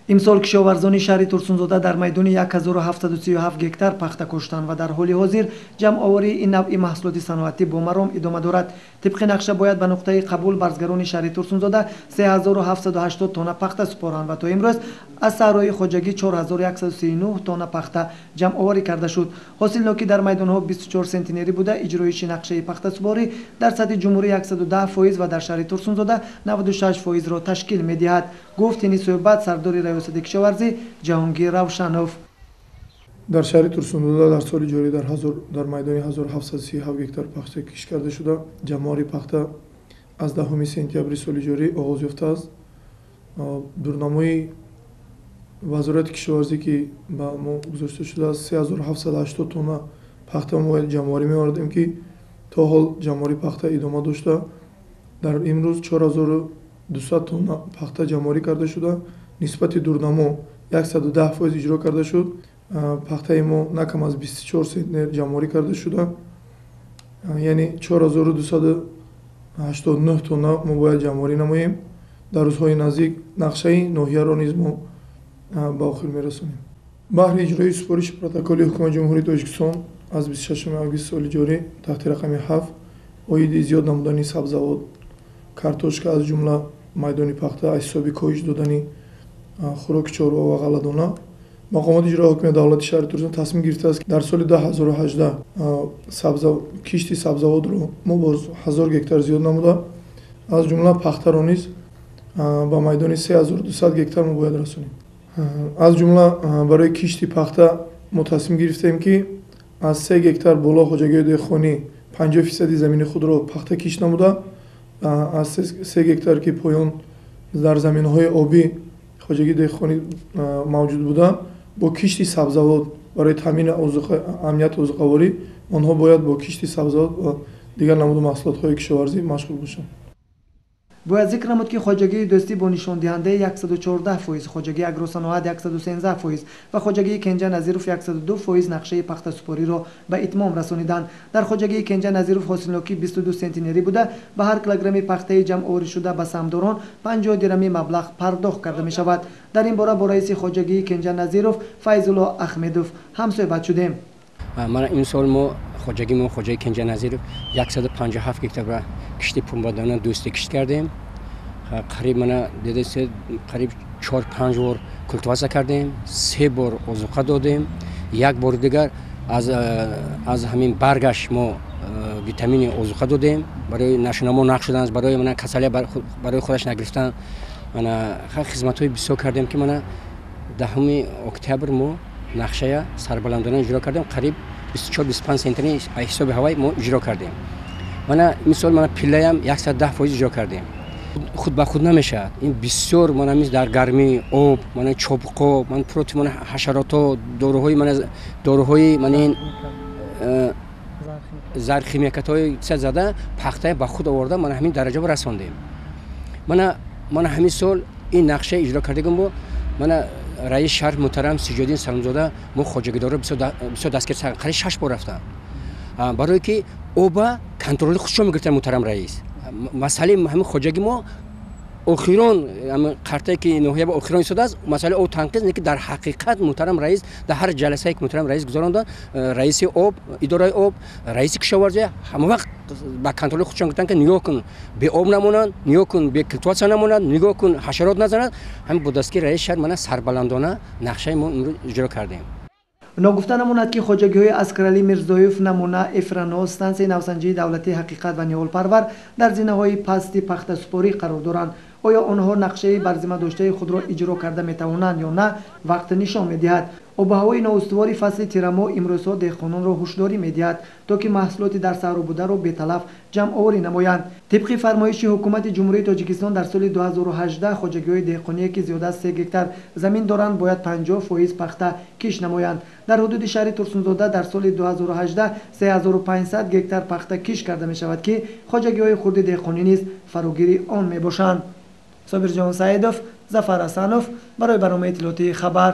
имсол кишоварзони шаҳри турсунзода дар майдони 1737 гектар пахта куштанд ва дар ҳоли ҳозир ҷамъоварии ин навъи маҳсулоти саноатӣ бо маром идома дорад. тибқи нақша бояд ба нуқтаи қабул барзгарони шаҳри турсунзода 3780 тонна пахта супоранд ва то имрӯз аз саҳрои хоҷагӣ 4139 тонна пахта ҷамъоварӣ карда шуд. ҳосилноки дар майдонҳо 24 сентинерӣ буда иҷроиши нақшаи пахтасупорӣ дар сатҳи ҷумҳурӣ 110% ва дар шаҳри турсунзода 96%-ро ташкил медиҳад, гуфт ини суҳбат сардори раёсати кишоварзӣ Ҷаҳонгир Равшанов. дар шаҳри турсунзода дар соли ҷорӣ дар майдони 1737 гектар пахта киш карда шуда ҷамъовари пахта аз 10 сентябри соли ҷорӣ оғоз ёфтааст. дурнамои вазорати кишоварзӣ ки ба мо гузошта шудааст 3780 тонна пахта мо ҷамъоварӣ меовардем ки то ҳол ҷамъовари пахта идома дошта. дар имрӯз 4200 тонна пахта ҷамъоварӣ карда шуда, нисбати дурнамо 110% иҷро карда шуд. пахтаи мо на кам аз 24 сентнер ҷамъоварӣ карда шуда, яъне 4289 тонна мо бояд ҷамъоварӣ намоем. дар рӯзҳои наздик нақшаи ноҳияро низ мо ба охир мерасонем. баҳри иҷрои супориши протоколи ҳукумати ҷумҳурии Тоҷикистон аз 26 август соли ҷорӣ таҳти рақами 7 оиди зиёд намудани сабзавот, картошка аз ҷумла майдони пахта аз ҳисоби коҳиш додани хӯроки чорва ва ғалладона, мақомоти иҷрои ҳокимияти давлати шаҳри Турсунзода тасмим гирифтааст ки дар соли 2018 кишти сабзавотро мо боз 1000 гектар зиёд намуда, аз ҷумла пахтаро низ ба майдони 3200 гектар мо бояд расонем. аз ҷумла барои кишти пахта мо тасмим гирифтем ки аз 3 гектар боло хоҷагиҳои деҳқонӣ 50% замини худро пахта киш намуда, аз 3 гектар ки поён дар заминҳои обӣ хоҷагии деҳқонӣ мавҷуд буда, бо кишти сабзавот барои таъмини амнияти озуқаворӣ онҳо бояд бо кишти сабзавот ва дигар намуди маҳсулотҳои кишоварзӣ машғул бошанд. бояд зикр намуд ки хоҷагии дӯстӣ бо нишондиҳандаи 114%, хоҷагии агросаноат 113% ва хоҷагии Кенҷа Назиров 102% нақшаи пахтасупориро ба итмом расониданд. дар хоҷагии Кенҷа Назиров ҳосилноки 22 сентинерӣ буда ба ҳар килограмми пахтаи ҷамъоваришуда ба самдорон 50 дирҳами маблағ пардохт карда мешавад. дар ин бора бо раиси хоҷагии Кенҷа Назиров Файзулло Ахмедов ҳамсӯҳбат шудем. мана имсол мо хоҷаги Кенҷа Назиров 157 гектар ба кишти пунбадона дӯстӣ кишт кардем. қариб мана дидест қариб 4-5 бор культиватсия кардем, 3 бор озуқа додем, як бор дигар аз ҳамин баргаш мо витамини озуқа додем барои нашунамо нақ шудан, барои мана касалия барои худаш нагирифтан. мана хизматҳои бисёр кардем ки мана 10 октябр мо нақшая сарбаландона иҷро кардем, қариб 24-25 сентини ҳисоби ҳавай мо иҷро кардем. мана мисол мана пиллаям 110% иҷро кардем. худ ба худ намешавад. ин бисёр мана мис дар гармии об, мана чопқо, мана против мана ҳашарото, доруҳои мана ин зархимиякатҳои зада пахтая ба худ оварда мана ҳамин дараҷаро расондем. мана ҳамин сол ин нақша иҷро кардагам бо мана раис шаҳр муҳтарам Сиҷоддин Саломзода мо хоҷагидорро бисёр дастгир сар қариб 6 бор рафтам, барое ки оба контроли худшо мегирифтан муҳтарам раис. масъалаи ҳамин хоҷаги мо охирон қартае ки ноҳия ба охирон истодааст, масъалаи об танқид ки дар ҳақиқат муҳтарам раис дар ҳар ҷаласае ки муҳтарам раис гузаронда, раиси об, идораи об, раиси кишоварзӣ ҳама вақт ба контроли худшон гирифтанд ки нигоҳ кун бе об намонанд, нигоҳ кун бе культиватсия намонанд, нигоҳ кун ҳашарот назананд. ҳамин бо дастгири раис шаҳр мана сарбаландона нақшаи мо имрӯз иҷро кардем. ногуфта намонад ки хоҷагиҳои Аскаралӣ Мирзоев, Намуна, Эфранос, стансияи навсанҷии давлатии Ҳақиқат ва Ниҳолпарвар дар зинаҳои пасти пахтасупорӣ қарор доранд. оё онҳо нақшаи барзима доштаи худро иҷро карда метавонанд ё на, вақт нишон медиҳад. обу ҳавои ноустувори фасли тирамо имрӯзҳо деҳқононро ҳушдорӣ медиҳад то ки маҳсулоти дар саҳробударо беталаф ҷамъоварӣ намоянд. тибқи фармоиши ҳукумати ҷумҳурии Тоҷикистон дар соли 2018 хоҷагиҳои деҳқоние ки зиёда аз 3 гектар замин доранд бояд 50% пахта киш намоянд. дар ҳудуди шаҳри Турсунзода дар соли 2018 3500 гектар пахта киш карда мешавад ки хоҷагиҳои хурди деҳқонӣ низ фарогири он мебошанд. Собирҷон Саидов, Зафар Асанов барои барномаи иттилоотии хабар.